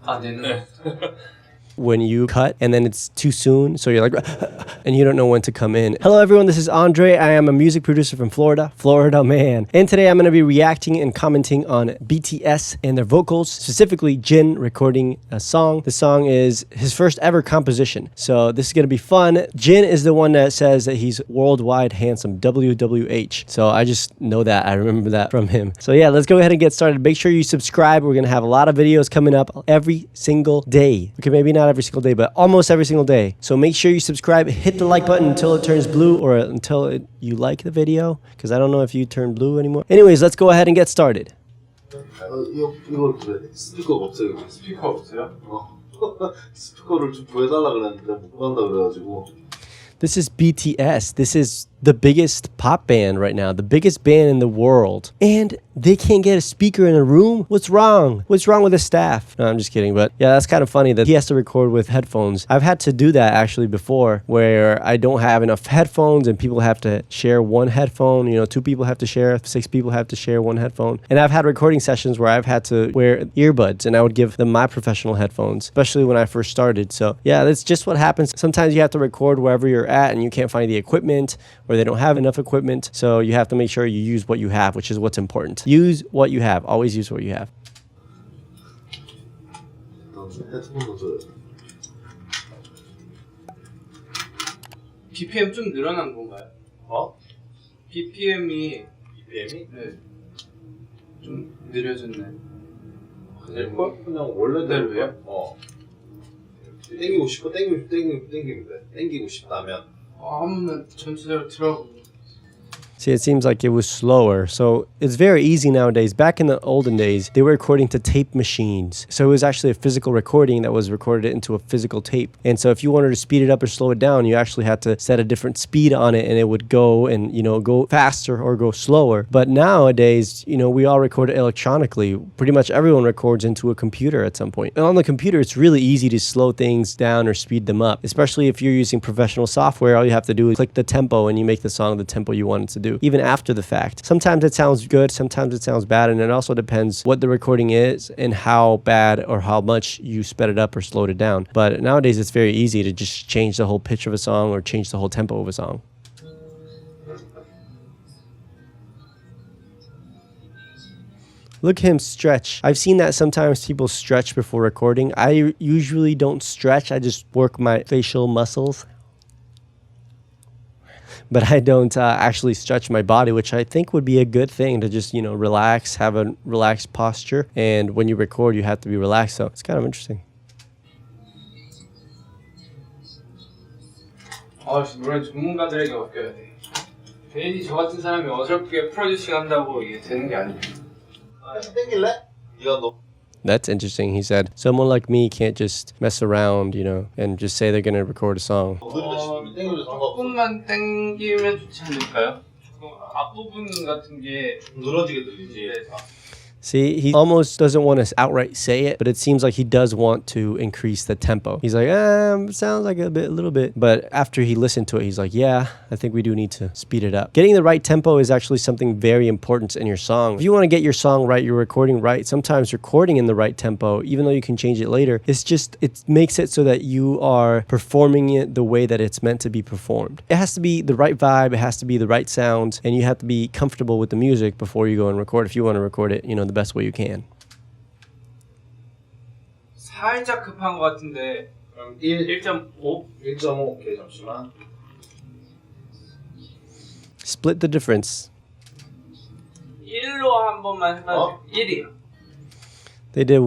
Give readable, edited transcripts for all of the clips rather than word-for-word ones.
아, 네네. When you cut and then it's too soon, so you're like and you don't know when to come in. Hello everyone, this is Andre. I am a music producer from Florida man, and today I'm going to be reacting and commenting on BTS and their vocals, specifically JIN recording a song. The song is his first ever composition, so this is going to be fun. JIN is the one that says that he's worldwide handsome, WWH, so I just know that, I remember that from him. So yeah, let's go ahead and get started. Make sure you subscribe. We're going to have a lot of videos coming up every single day. Okay, maybe not every single day, but almost every single day. So make sure you subscribe, hit the like button until it turns blue, or until you like the video, because I don't know if you turn blue anymore. Anyways, let's go ahead and get started. 이거 그래. 스피커가 없어요. 스피커 없어요? 스피커를 좀 구해달라 그랬는데 못 구한다 그래가지고. This is BTS. This is the biggest pop band right now, the biggest band in the world. And they can't get a speaker in a room? What's wrong? What's wrong with the staff? No, I'm just kidding. But yeah, that's kind of funny that he has to record with headphones. I've had to do that actually before, where I don't have enough headphones and people have to share one headphone. You know, 2 people have to share, 6 people have to share one headphone. And I've had recording sessions where I've had to wear earbuds and I would give them my professional headphones, especially when I first started. So yeah, that's just what happens. Sometimes you have to record wherever you're at and you can't find the equipment, or they don't have enough equipment. So you have to make sure you use what you have, which is what's important. Use what you have. Always use what you have. BPM 좀 늘어난 건가요? BPM이 네. 좀 느려졌네. 그냥 원래대로요? 땡기고 싶어, 땡기면 돼. 땡기고 싶다면. 한번 전체적으로 들어보고. See, it seems like it was slower. So it's very easy nowadays. Back in the olden days, they were recording to tape machines. So it was actually a physical recording that was recorded into a physical tape. And so if you wanted to speed it up or slow it down, you actually had to set a different speed on it and it would go and, you know, go faster or go slower. But nowadays, you know, we all record it electronically. Pretty much everyone records into a computer at some point. And on the computer, it's really easy to slow things down or speed them up, especially if you're using professional software. All you have to do is click the tempo and you make the song the tempo you want it to do, even after the fact. Sometimes it sounds good, sometimes it sounds bad, and it also depends what the recording is and how bad or how much you sped it up or slowed it down. But nowadays it's very easy to just change the whole pitch of a song or change the whole tempo of a song. Look at him stretch. I've seen that sometimes people stretch before recording. I usually don't stretch, I just work my facial muscles. But I don't actually stretch my body, which I think would be a good thing, to just, you know, relax, have a relaxed posture. And when you record, you have to be relaxed. So it's kind of interesting. 노래 전문가들에게 맡겨야 돼. 괜히 저 같은 사람이 어설프게 프로듀싱 한다고 이게 되는 게 아니에요. 땡길래? 네가 너. That's interesting. He said, someone like me can't just mess around, you know, and just say they're going to record a song. 조금만 땡기면 좋지 않을까요? 앞부분 같은 게 늘어지게 들리지. See, he almost doesn't want to outright say it, but it seems like he does want to increase the tempo. He's like, sounds like a little bit. But after he listened to it, he's like, yeah, I think we do need to speed it up. Getting the right tempo is actually something very important in your song. If you want to get your song right, your recording right, sometimes recording in the right tempo, even though you can change it later, it makes it so that you are performing it the way that it's meant to be performed. It has to be the right vibe, it has to be the right sound, and you have to be comfortable with the music before you go and record. If you want to record it, you know, the best way you can. 살짝 급한 것 같은데 1.5? 1.5. 오케이, 잠시만. Split the difference. 1로 한 번만 해봐. 1이요. They did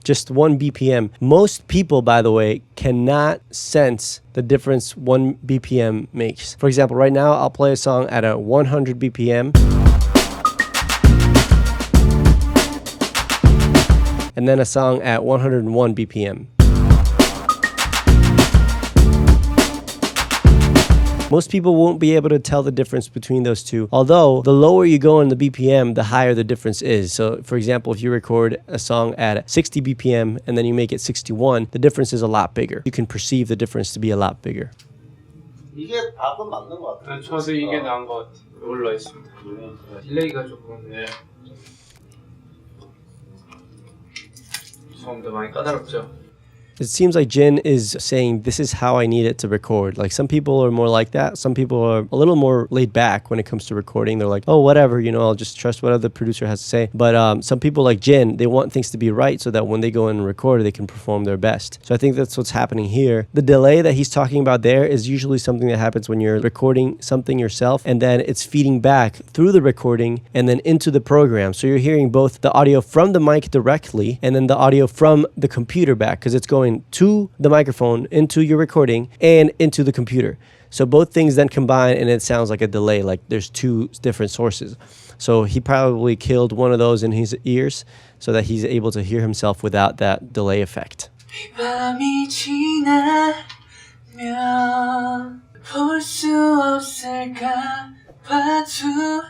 just one BPM. Most people, by the way, cannot sense the difference 1 BPM makes. For example, right now, I'll play a song at a 100 BPM. And then a song at 101 BPM. Most people won't be able to tell the difference between those two. Although, the lower you go in the BPM, the higher the difference is. So, for example, if you record a song at 60 BPM and then you make it 61, the difference is a lot bigger. You can perceive the difference to be a lot bigger. 이게 답은 맞는 것 같아요. 저도 이게 나은 것 같아요. 올라 있습니다. 딜레이가 조금. 좀 더 많이 까다롭죠. It seems like Jin is saying this is how I need it to record. Like some people are more like that. Some people are a little more laid back when it comes to recording. They're like, oh, whatever, you know, I'll just trust what the producer has to say. But some people like Jin, they want things to be right so that when they go in and record, they can perform their best. So I think that's what's happening here. The delay that he's talking about there is usually something that happens when you're recording something yourself and then it's feeding back through the recording and then into the program. So you're hearing both the audio from the mic directly and then the audio from the computer back because it's going to the microphone, into your recording, and into the computer. So both things then combine and it sounds like a delay, like there's two different sources. So he probably killed one of those in his ears so that he's able to hear himself without that delay effect. 밤이 지나면 볼 수 없을까 봐두려워.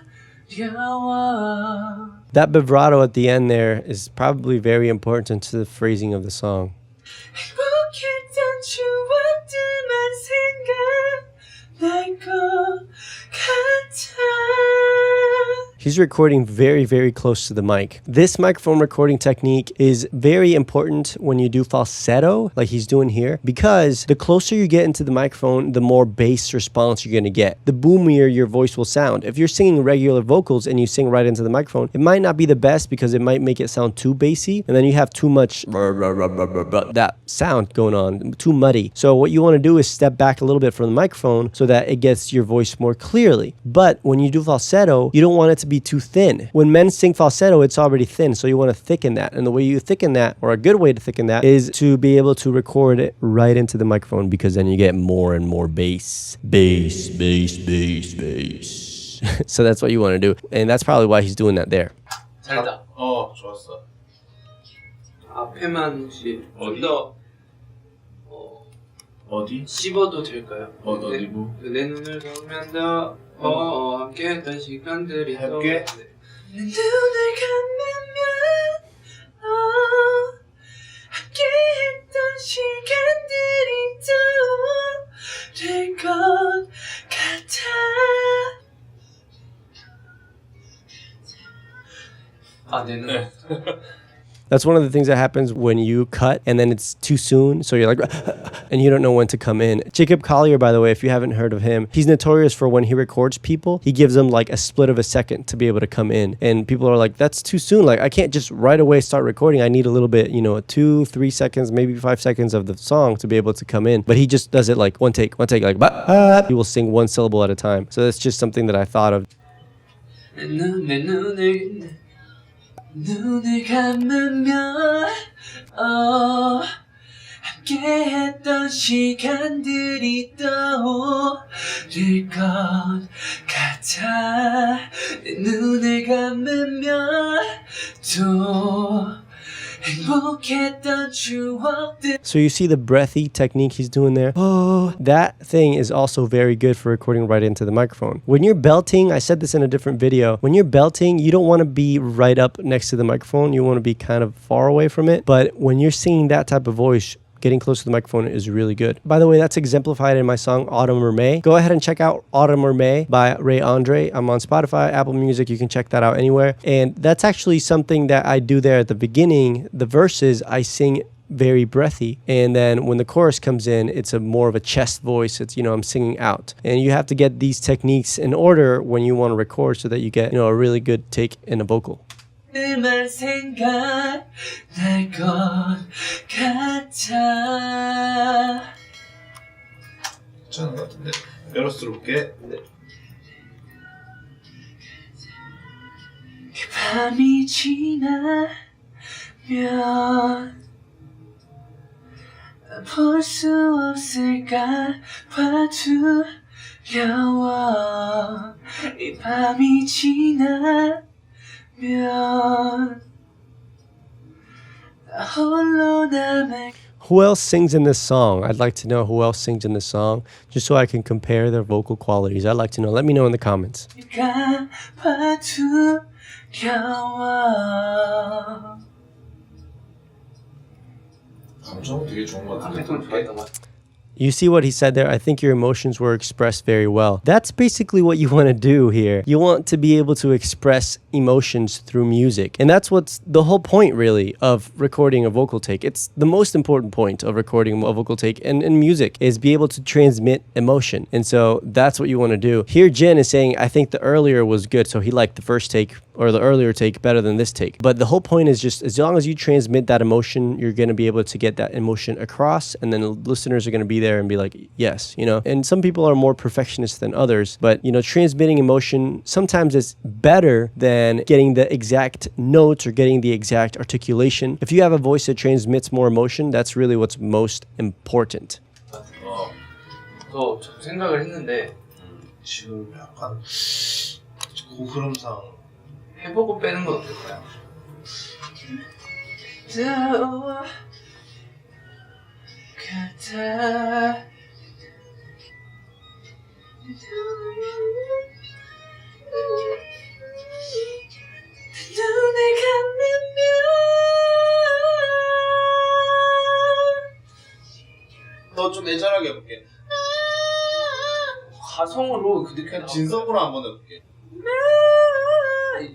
That vibrato at the end there is probably very important to the phrasing of the song. 행복했던 추억들만 생각날 것 같아. He's recording very, very close to the mic. This microphone recording technique is very important when you do falsetto, like he's doing here, because the closer you get into the microphone, the more bass response you're gonna get. The boomier your voice will sound. If you're singing regular vocals and you sing right into the microphone, it might not be the best because it might make it sound too bassy, and then you have too much that sound going on, too muddy. So what you wanna do is step back a little bit from the microphone so that it gets your voice more clearly. But when you do falsetto, you don't want it to be too thin. When men sing falsetto, it's already thin, so you want to thicken that. And the way you thicken that, or a good way to thicken that, is to be able to record it right into the microphone because then you get more and more bass. Bass, bass, bass, bass. So that's what you want to do. And that's probably why he's doing that there. 잘했다. 좋았어. 앞에만 혹시 어디? 더 어디? 씹어도 될까요? 어디 뭐? 내 눈을 감으면 더 함께했던 시간들이 함께? 또 내 눈을 감으면 함께했던 시간들이 떠오를 것 같아. 내 눈. That's one of the things that happens when you cut and then it's too soon. So you're like, and you don't know when to come in. Jacob Collier, by the way, if you haven't heard of him, he's notorious for when he records people, he gives them like a split of a second to be able to come in. And people are like, that's too soon. Like, I can't just right away start recording. I need a little bit, 2-3 seconds, maybe 5 seconds of the song to be able to come in. But he just does it like one take, like, he will sing one syllable at a time. So that's just something that I thought of. 눈을 감으면 함께했던 시간들이 떠오를 것 같아. 내 눈을 감으면 또 행복했던 추억들. So you see the breathy technique he's doing there? Oh, that thing is also very good for recording right into the microphone. When you're belting, I said this in a different video, when you're belting, you don't want to be right up next to the microphone. You want to be kind of far away from it. But when you're singing that type of voice, getting close to the microphone is really good. By the way, that's exemplified in my song Autumn or May. Go ahead and check out Autumn or May by Ray Andre. I'm on Spotify, Apple Music. You can check that out anywhere. And that's actually something that I do there at the beginning. The verses, I sing very breathy. And then when the chorus comes in, it's more of a chest voice. It's, I'm singing out. And you have to get these techniques in order when you want to record so that you get, a really good take in a vocal. 그만 생각날 것 같아. 괜찮은 것 같은데. 베러스로 볼게. 밤이 지나면 볼 수 없을까 봐두려워. 이 밤이 지나면 나 홀로 남을. Who else sings in this song? I'd like to know who else sings in this song, just so I can compare their vocal qualities. I'd like to know. Let me know in the comments. 감정 되게 좋은 것 같은데. You see what he said there? I think your emotions were expressed very well. That's basically what you want to do here. You want to be able to express emotions through music. And that's what's the whole point, really, of recording a vocal take. It's the most important point of recording a vocal take in music is be able to transmit emotion. And so that's what you want to do. Here, Jin is saying, I think the earlier was good. So he liked the first take or the earlier take better than this take. But the whole point is just as long as you transmit that emotion, you're going to be able to get that emotion across. And then listeners are going to be there and be like, yes, you know. And some people are more perfectionist than others. But, you know, transmitting emotion sometimes is better than getting the exact notes or getting the exact articulation. If you have a voice that transmits more emotion, that's really what's most important. 저 생각을 했는데 지금 약간 고흐름상 해보고 빼는 건 어떨까요? 더 좀 애절하게 해볼게. 가성으로 그 느낌 진성으로 한번 해볼게.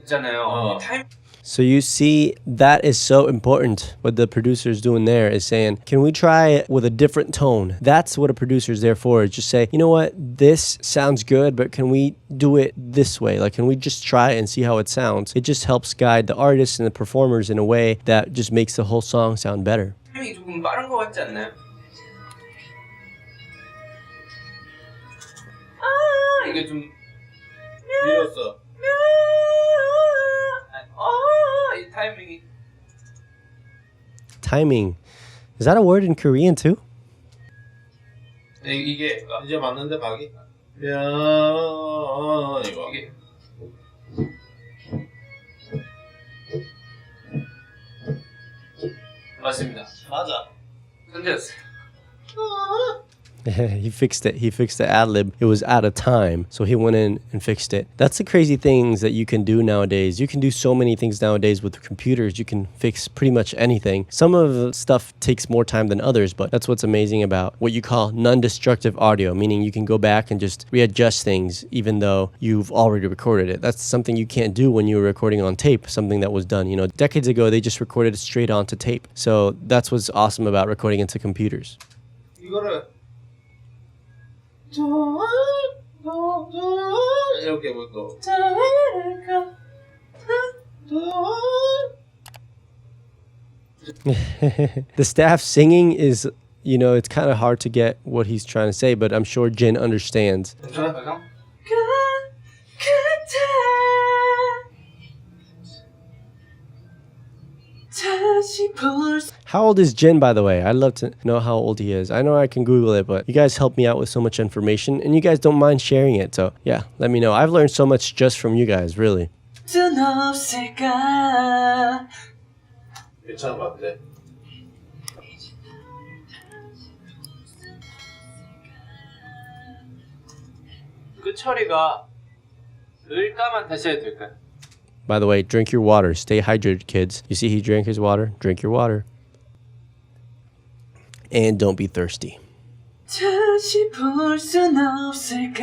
있잖아요. 타임 So you see, that is so important. What the producer is doing there is saying, can we try with a different tone? That's what a producer is there for. Is just say, you know what, this sounds good, but can we do it this way? Like, can we just try and see how it sounds? It just helps guide the artists and the performers in a way that just makes the whole song sound better. 타이밍이 조금 빠른 것 같지 않나요? 이게 좀 밀었어. 이 타이밍이 Timing. Is that a word in Korean too? 이게 이제 맞는데 박이? 이거. 이게 맞습니다. 맞아. 현재였어요. He fixed it. He fixed the ad-lib. It was out of time, so he went in and fixed it. That's the crazy things that you can do nowadays. You can do so many things nowadays with computers. You can fix pretty much anything. Some of the stuff takes more time than others, but that's what's amazing about what you call non-destructive audio, meaning you can go back and just readjust things even though you've already recorded it. That's something you can't do when you were recording on tape, something that was done, you know, decades ago. They just recorded it straight onto tape. So that's what's awesome about recording into computers. 이거를 이렇게 해볼까? The staff singing is, you know, it's kind of hard to get what he's trying to say, but I'm sure Jin understands. 괜찮아? How old is Jin, by the way? I'd love to know how old he is. I know I can Google it, but you guys help me out with so much information, and you guys don't mind sharing it. So, yeah, let me know. I've learned so much just from you guys, really. 괜찮은 것 같아. 끝 처리가 을까만 다시 해도 될까요? By the way, drink your water. Stay hydrated, kids. You see he drank his water? Drink your water. And don't be thirsty. 다시 볼 순 없을까?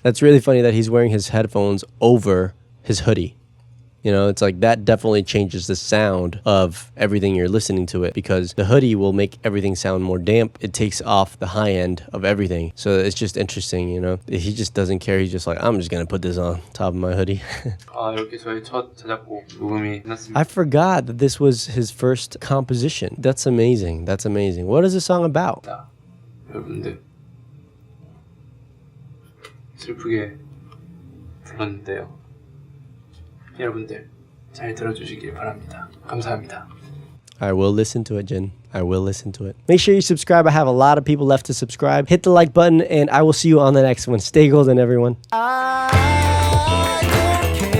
That's really funny that he's wearing his headphones over his hoodie. You know, it's like that definitely changes the sound of everything you're listening to it because the hoodie will make everything sound more damp. It takes off the high end of everything. So it's just interesting, you know. He just doesn't care. He's just like, I'm just going to put this on top of my hoodie. 이렇게 저희 첫 자작곡 녹음이 끝났습니다. I forgot that this was his first composition. That's amazing. That's amazing. What is the song about? 여러분들 슬프게 불렀는데요. 여러분들 잘 들어주시길 바랍니다. 감사합니다. I will listen to it, Jin. I will listen to it. Make sure you subscribe. I have a lot of people left to subscribe. Hit the like button, and I will see you on the next one. Stay golden, everyone. I don't care.